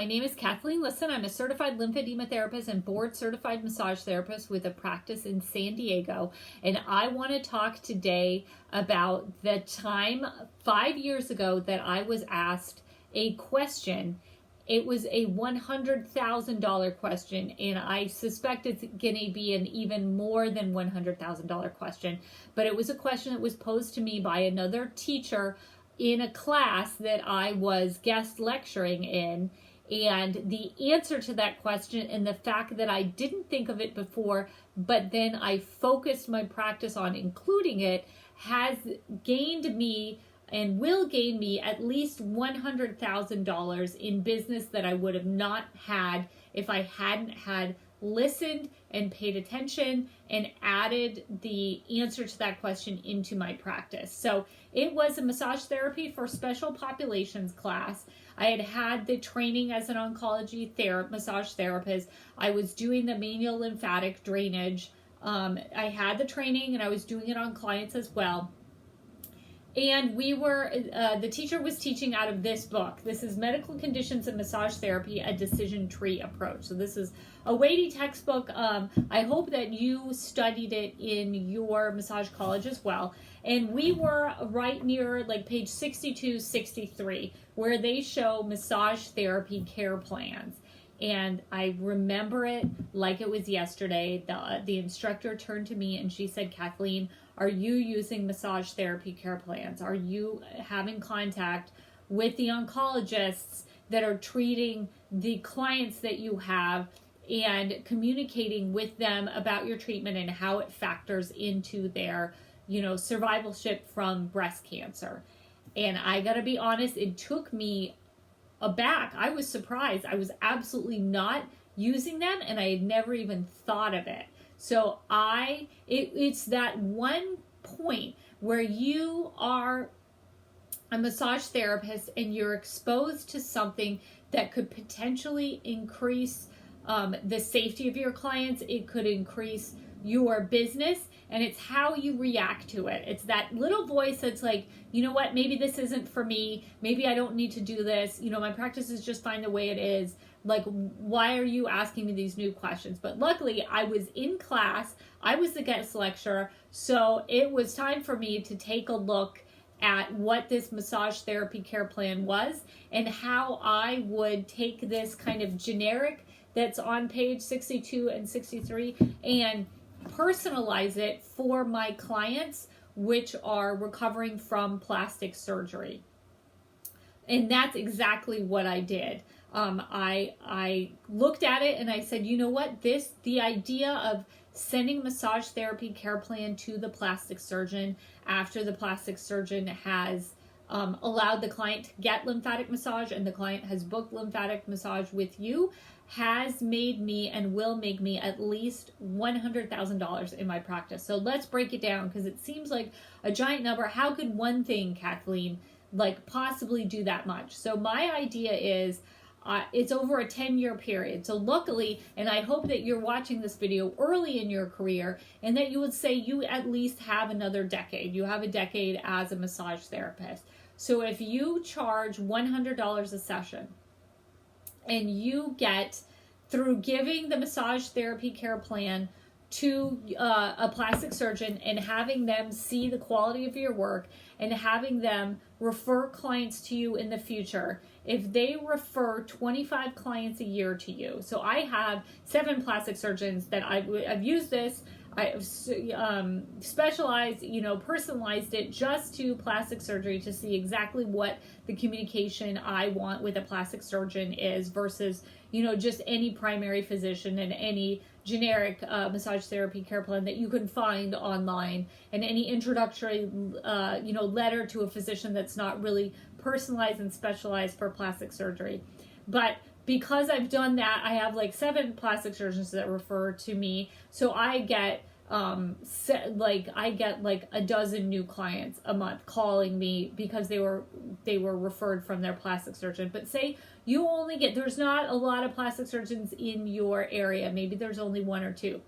my name is Kathleen Lisson. I'm a certified lymphedema therapist and board certified massage therapist with a practice in San Diego. And I want to talk today about the time 5 years ago that I was asked a question. It was a $100,000 question, and I suspect it's going to be an even more than $100,000 question. But it was a question that was posed to me by another teacher in a class that I was guest lecturing in, and the answer to that question and the fact that I didn't think of it before, but then I focused my practice on including it, has gained me and will gain me at least $100,000 in business that I would have not had if I hadn't had listened and paid attention and added the answer to that question into my practice. So it was a massage therapy for special populations class. I had the training as an oncology massage therapist. I was doing the manual lymphatic drainage. I had the training and I was doing it on clients as well. And the teacher was teaching out of this book. This is Medical Conditions and Massage Therapy, a Decision Tree Approach. So this is a weighty textbook. I hope that you studied it in your massage college as well. And we were right near like page 62, 63, where they show massage therapy care plans. And I remember it like it was yesterday. The instructor turned to me and she said, Kathleen, are you using massage therapy care plans? Are you having contact with the oncologists that are treating the clients that you have and communicating with them about your treatment and how it factors into their, survivalship from breast cancer? And I gotta be honest, it took me aback. I was surprised. I was absolutely not using them and I had never even thought of it. So it's that one point where you are a massage therapist and you're exposed to something that could potentially increase the safety of your clients. It could increase your business, and it's how you react to it. It's that little voice that's like, you know what, maybe this isn't for me. Maybe I don't need to do this. My practice is just fine the way it is. Like, why are you asking me these new questions? But luckily, I was in class. I was the guest lecturer. So it was time for me to take a look at what this massage therapy care plan was and how I would take this kind of generic that's on page 62 and 63 and personalize it for my clients, which are recovering from plastic surgery. And that's exactly what I did. I looked at it and I said, you know what, the idea of sending a massage therapy care plan to the plastic surgeon after the plastic surgeon has allowed the client to get lymphatic massage and the client has booked lymphatic massage with you has made me and will make me at least $100,000 in my practice. So let's break it down because it seems like a giant number. How could one thing, Kathleen, possibly do that much? So my idea is it's over a 10-year period. So luckily, and I hope that you're watching this video early in your career and that you would say you at least have another decade. You have a decade as a massage therapist. So if you charge $100 a session and you get, through giving the massage therapy care plan to a plastic surgeon and having them see the quality of your work and having them refer clients to you in the future, if they refer 25 clients a year to you. So I have 7 plastic surgeons that I've used this. I've specialized, personalized it just to plastic surgery to see exactly what the communication I want with a plastic surgeon is versus, just any primary physician and any generic massage therapy care plan that you can find online and any introductory, letter to a physician that's not really personalized and specialized for plastic surgery. But because I've done that, I have 7 plastic surgeons that refer to me. So I get a dozen new clients a month calling me because they were referred from their plastic surgeon. But say you only there's not a lot of plastic surgeons in your area. Maybe there's only 1 or 2.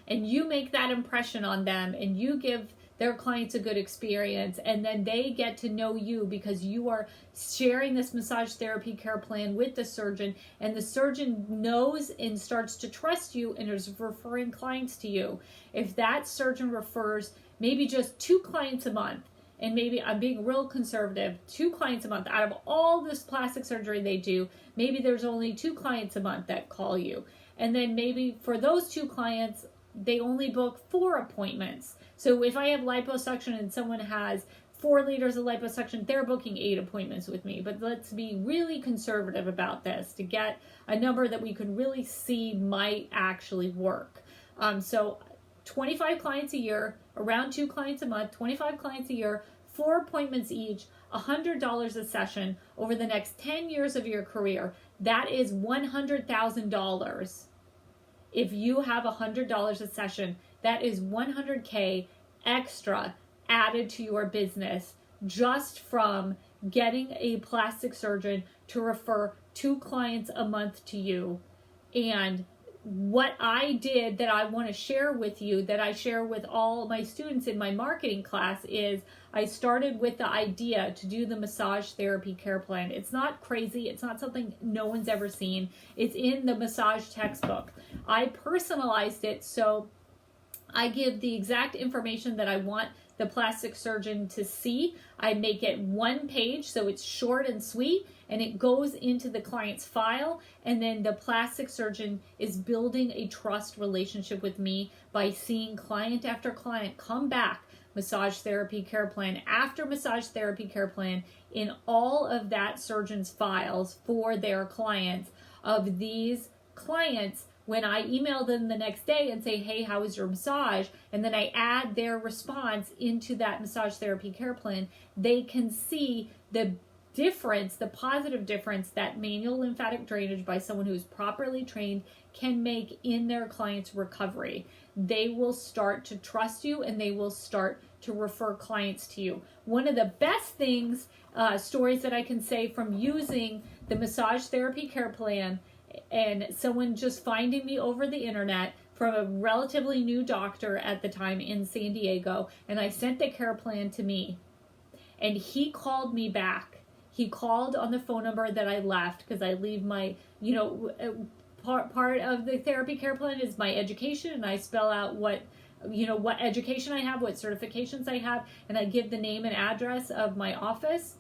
And you make that impression on them and you give their clients a good experience, and then they get to know you because you are sharing this massage therapy care plan with the surgeon, and the surgeon knows and starts to trust you and is referring clients to you. If that surgeon refers maybe just 2 clients a month, and maybe I'm being real conservative, 2 clients a month out of all this plastic surgery they do, maybe there's only 2 clients a month that call you. And then maybe for those 2 clients, they only book 4 appointments. So if I have liposuction and someone has 4 liters of liposuction, they're booking 8 appointments with me. But let's be really conservative about this to get a number that we could really see might actually work. So 25 clients a year, around 2 clients a month, 25 clients a year, 4 appointments each, $100 a session over the next 10 years of your career. That is $100,000. If you have $100 a session, that is $100K extra added to your business just from getting a plastic surgeon to refer 2 clients a month to you. And what I did that I want to share with you, that I share with all my students in my marketing class, is I started with the idea to do the massage therapy care plan. It's not crazy. It's not something no one's ever seen. It's in the massage textbook. I personalized it, so I give the exact information that I want the plastic surgeon to see. I make it 1 page, so it's short and sweet, and it goes into the client's file, and then the plastic surgeon is building a trust relationship with me by seeing client after client come back, massage therapy care plan after massage therapy care plan, in all of that surgeon's files for their clients. Of these clients, when I email them the next day and say, hey, how was your massage? And then I add their response into that massage therapy care plan, they can see the difference, the positive difference that manual lymphatic drainage by someone who is properly trained can make in their client's recovery. They will start to trust you, and they will start to refer clients to you. One of the best things, stories that I can say from using the massage therapy care plan and someone just finding me over the internet from a relatively new doctor at the time in San Diego, and I sent the care plan to me, and he called me back. He called on the phone number that I left, because I leave my, part of the therapy care plan is my education, and I spell out what education I have, what certifications I have, and I give the name and address of my office.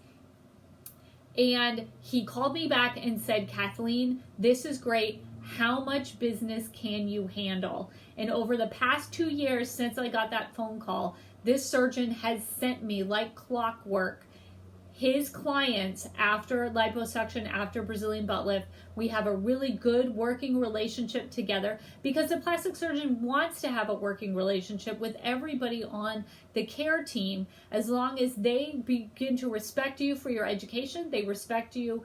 And he called me back and said, Kathleen, this is great. How much business can you handle? And over the past 2 years since I got that phone call, this surgeon has sent me like clockwork his clients after liposuction, after Brazilian butt lift. We have a really good working relationship together because the plastic surgeon wants to have a working relationship with everybody on the care team, as long as they begin to respect you for your education. They respect you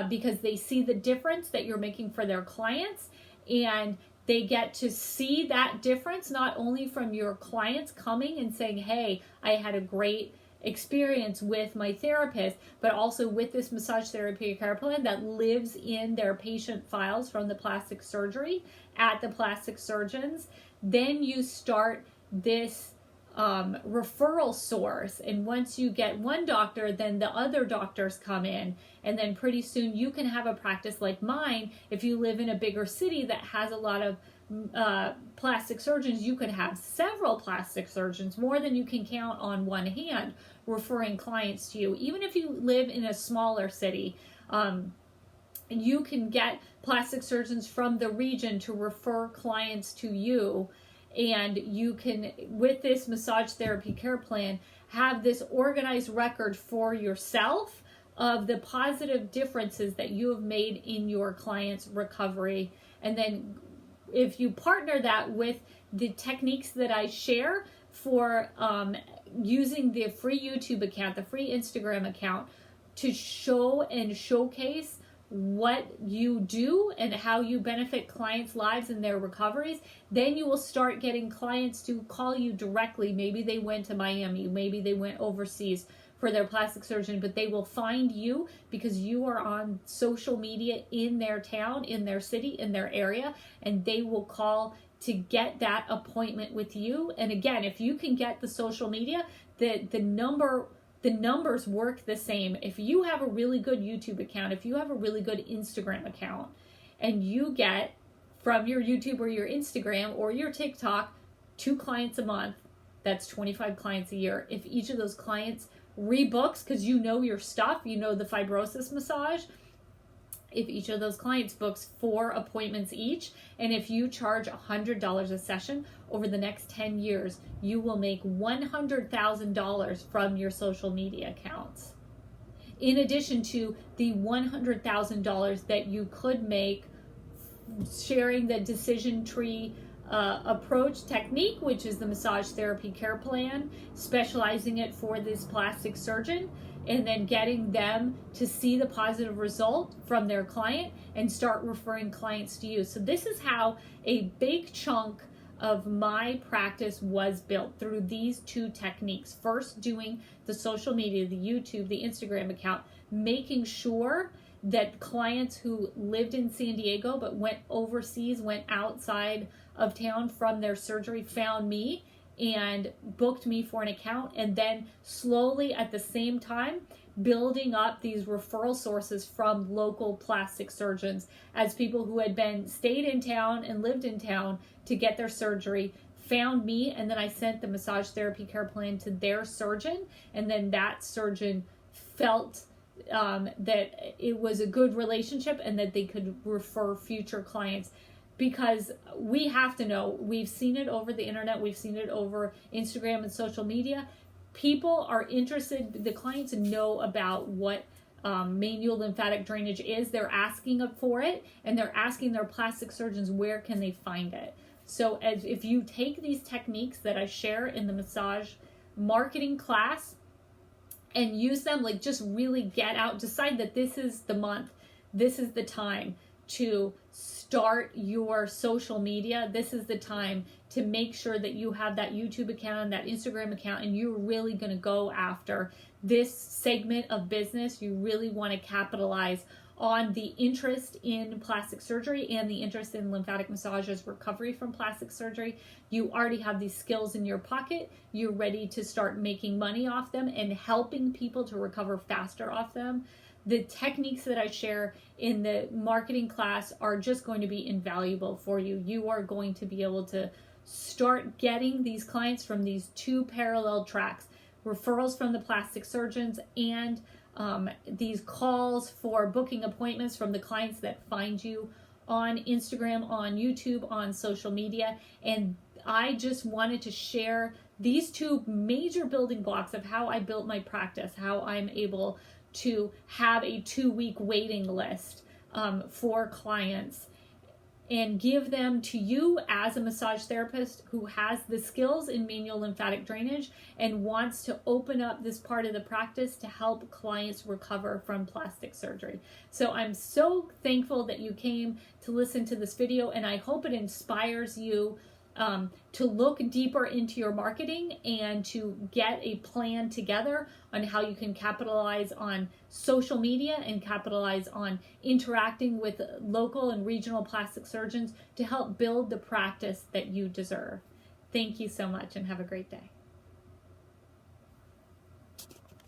because they see the difference that you're making for their clients, and they get to see that difference not only from your clients coming and saying, hey, I had a great experience with my therapist, but also with this massage therapy care plan that lives in their patient files from the plastic surgery at the plastic surgeons. Then you start this referral source, and once you get one doctor, then the other doctors come in, and then pretty soon you can have a practice like mine. If you live in a bigger city that has a lot of plastic surgeons, you could have several plastic surgeons, more than you can count on one hand, referring clients to you. Even if you live in a smaller city, you can get plastic surgeons from the region to refer clients to you. And you can, with this massage therapy care plan, have this organized record for yourself of the positive differences that you have made in your client's recovery. And then if you partner that with the techniques that I share for using the free YouTube account, the free Instagram account, to show and showcase what you do and how you benefit clients' lives and their recoveries, then you will start getting clients to call you directly. Maybe they went to Miami, maybe they went overseas for their plastic surgeon, but they will find you because you are on social media in their town, in their city, in their area, and they will call to get that appointment with you. And again, if you can get the social media, the numbers work the same. If you have a really good YouTube account, if you have a really good Instagram account, and you get from your YouTube or your Instagram or your TikTok 2 clients a month, that's 25 clients a year. If each of those clients rebooks, because you know your stuff, you know the fibrosis massage, if each of those clients books 4 appointments each, and if you charge $100 a session over the next 10 years, you will make $100,000 from your social media accounts. In addition to the $100,000 that you could make sharing the decision tree approach technique, which is the massage therapy care plan, specializing it for this plastic surgeon, and then getting them to see the positive result from their client and start referring clients to you. So this is how a big chunk of my practice was built, through these 2 techniques. First, doing the social media, the YouTube, the Instagram account, making sure that clients who lived in San Diego but went overseas, went outside of town from their surgery, found me and booked me for an account, and then slowly at the same time building up these referral sources from local plastic surgeons, as people who had stayed in town and lived in town to get their surgery found me, and then I sent the massage therapy care plan to their surgeon, and then that surgeon felt that it was a good relationship and that they could refer future clients. Because we have to know, we've seen it over the internet, we've seen it over Instagram and social media. People are interested, the clients know about what manual lymphatic drainage is. They're asking for it, and they're asking their plastic surgeons where can they find it. So if you take these techniques that I share in the massage marketing class and use them, like just really get out, decide that this is the month, this is the time to start your social media. This is the time to make sure that you have that YouTube account, that Instagram account, and you're really going to go after this segment of business. You really want to capitalize on the interest in plastic surgery and the interest in lymphatic massages, recovery from plastic surgery. You already have these skills in your pocket. You're ready to start making money off them and helping people to recover faster off them. The techniques that I share in the marketing class are just going to be invaluable for you. You are going to be able to start getting these clients from these 2 parallel tracks: referrals from the plastic surgeons and these calls for booking appointments from the clients that find you on Instagram, on YouTube, on social media. And I just wanted to share these 2 major building blocks of how I built my practice, how I'm able to have a 2-week waiting list for clients, and give them to you as a massage therapist who has the skills in manual lymphatic drainage and wants to open up this part of the practice to help clients recover from plastic surgery. So I'm so thankful that you came to listen to this video, and I hope it inspires you to look deeper into your marketing and to get a plan together on how you can capitalize on social media and capitalize on interacting with local and regional plastic surgeons to help build the practice that you deserve. Thank you so much, and have a great day.